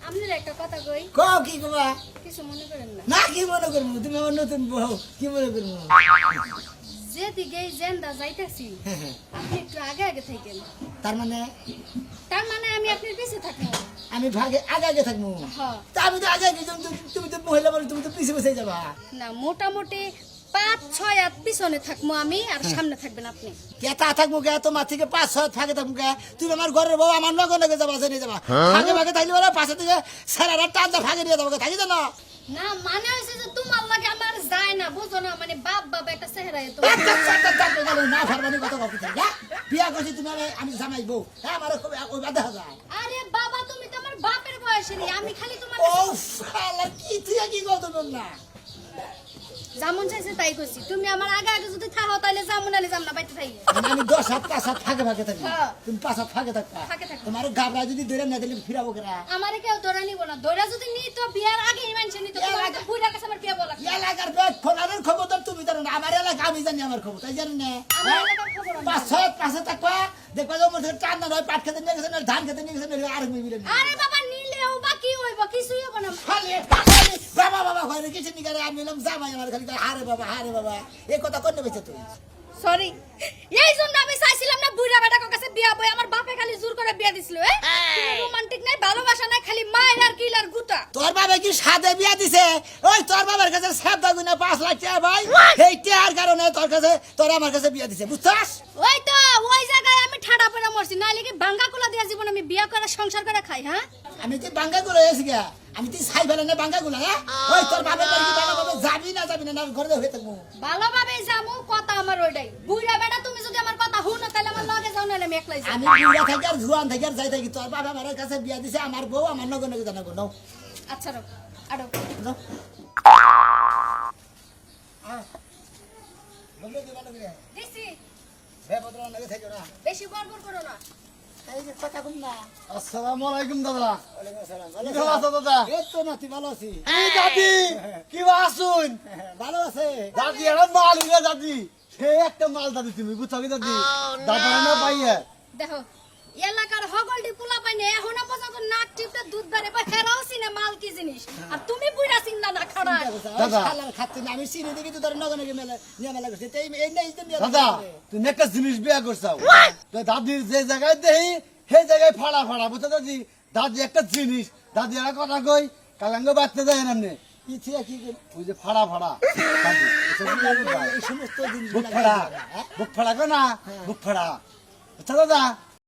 আপনার একটা কথা কই কি কবা কিছু মনে করেন না না কি মনে করবো তুমি আমার নতুন বউ কি মনে করবো যেদিকে জেন্দা যাইতেছি আপনি একটু আগে আগে থাকেন তার মানে আমি আপনার পিছে থাকবো আমি ভাগে আগে আগে থাকবো হ্যাঁ তা আমি তো আগে আগে তুমি তো মহিলা বলো তুমি তো পিছে পিছে যাবা না মোটামুটি 5-6 হাত পিছনে থাকবো আমি আর সামনে থাকবেন আপনি কে তা থাকবো কে তোমার থেকে 5-6 ফাঁকে থাকবো কে তুমি আমার ঘরের বউ আমার নগর লগে যাবা নিয়ে যাবা ফাঁকে ফাঁকে থাকলে ওরা পাশে থেকে সারা টানটা ফাঁকে নিয়ে যাবো থাকি জানো না মানে হইছে যে তোমার লাগে আমার যায় না বুঝো না মানে বাপ একটা চেহারা তো না ফারবানি কথা কপি থাকে বিয়া করছি তুমি আমি জামাই বউ হ্যাঁ আমার ওই বাধা যায় আরে বাবা তুমি তো আমার বাপের বয়সেরই আমি খালি তোমার ও শালা কি তুই কি কথা বল না যেমন চাইছে তাই করছি তুমি আমার আগে আগে যদি থাকো তাহলে যেমন আলে যাম না বাইতে থাকি আমি 10 হাত 5 হাত ফাঁকে ফাঁকে থাকি হ্যাঁ। তুমি 5 হাত ফাঁকে থাকবা ফাঁকে থাকবো। তোমার গাবরা যদি ধরে না দিলে ফিরাবো কেরা আমারে কেউ ধরা নিব না ধরা যদি নি তো বিয়ার আগে মানছে নি তো তোমার তো বুইড়া কাছে আমার বিয়া বলা এলাকার ব্যাগ খোলানোর খবর তো তুমি জানো না আমার এলাকা আমি জানি আমার খবর তাই জানি না আমার এলাকার খবর আমি 5 পাশে থাকবা দেখবা যে মোর চার না নয় পাট খেতে নিয়ে গেছে না ধান খেতে নিয়ে গেছে না আর মিলে না আরে বাবা নিলেও বাকি হইব কিছুই হইব না বাবা বাবা ঘরে কিছু নি করে আমি এলাম জামাই আমার খালি হারে বাবা এই কথা কোন বেঁচে তুই সরি এই জন্য আমি চাইছিলাম না বুইড়া বেটার কাছে বিয়া বই আমার বাপে খালি জোর করে বিয়া দিছিল রোমান্টিক নাই ভালোবাসা নাই খালি মায়ের আর কিলার গুতা তোর বাবা কি সাদে বিয়া দিছে ওই তোর বাবার কাছে সাদা গুনা 5 লাখ টাকা ভাই এই টাকার কারণে তোর কাছে তোর আমার কাছে বিয়া দিছে বুঝছস ওই তো ওই জায়গায় আমি ঠাডা পড়া মরছি নাইলে কি ভাঙ্গা কুলা দিয়া জীবন আমি বিয়া করে সংসার করে খাই হ্যাঁ আমি কি বাঙ্গা গুলো এসে গিয়া আমি তুই ছাই ফেলে না বাঙ্গা গুলো হ্যাঁ ওই তোর বাবা কি বাবা যাবি না না ঘরে হয়ে থাকবো ভালোভাবে যামু কথা আমার ওইটাই বুইড়া বেটা তুমি যদি আমার কথা হুনো তাহলে আমার লগে যাও না আমি একলাই যাই আমি বুড়া থাকি আর জুয়ান থাকি আর যাই থাকি তোর বাবা আমার কাছে বিয়া দিছে আমার বউ আমার নগর নগর জানাবো নাও আচ্ছা রো আরো নাও বন্ধু দিবা না রে দিছি বে বদলা লাগে থাকো না বেশি বড়বড় করো না এই যে কথা কম না আসসালামু আলাইকুম দাদা ওয়ালাইকুম আসসালাম কি ভালো আছো দাদা এই তো নাতি ভালো আছি এই দাদি কি আসুন ভালো আছে দাদি এরা মাল ইরে দাদি সে একটা মাল দাদি তুমি বুঝছো কি দাদি দাদা না পাইয়ে দেখো এলাকার হগলটি পোলা পাইনে এখনো পর্যন্ত নাক টিপতে দুধ বারে বা হেরাও সিনে মাল কি জিনিস আর তুমি বুইড়া চিন্তা না খাড়া দাদা। শালার খাচ্ছে না আমি সিনে দেখি তো তোর নগর নগর মেলা নিয়ে মেলা করছে তাই এই নাই তো বিয়া দাদা তুমি একটা জিনিস বিয়া করছাও তো দাদির যে জায়গায় দেই সেই জায়গায় ফাড়া ফাড়া বুঝছো দাদি দাদি একটা জিনিস দাদি একটা কথা কই কালাঙ্গ বাড়তে যায় না এমনি ইথিয়া কি ওই যে ফাড়া ফাড়া দাদি এটা কি জানো ভাই? এই সমস্ত জিনিস বুক ফাড়া বুক ফাড়া কো না বুক ফাড়া আচ্ছা দাদা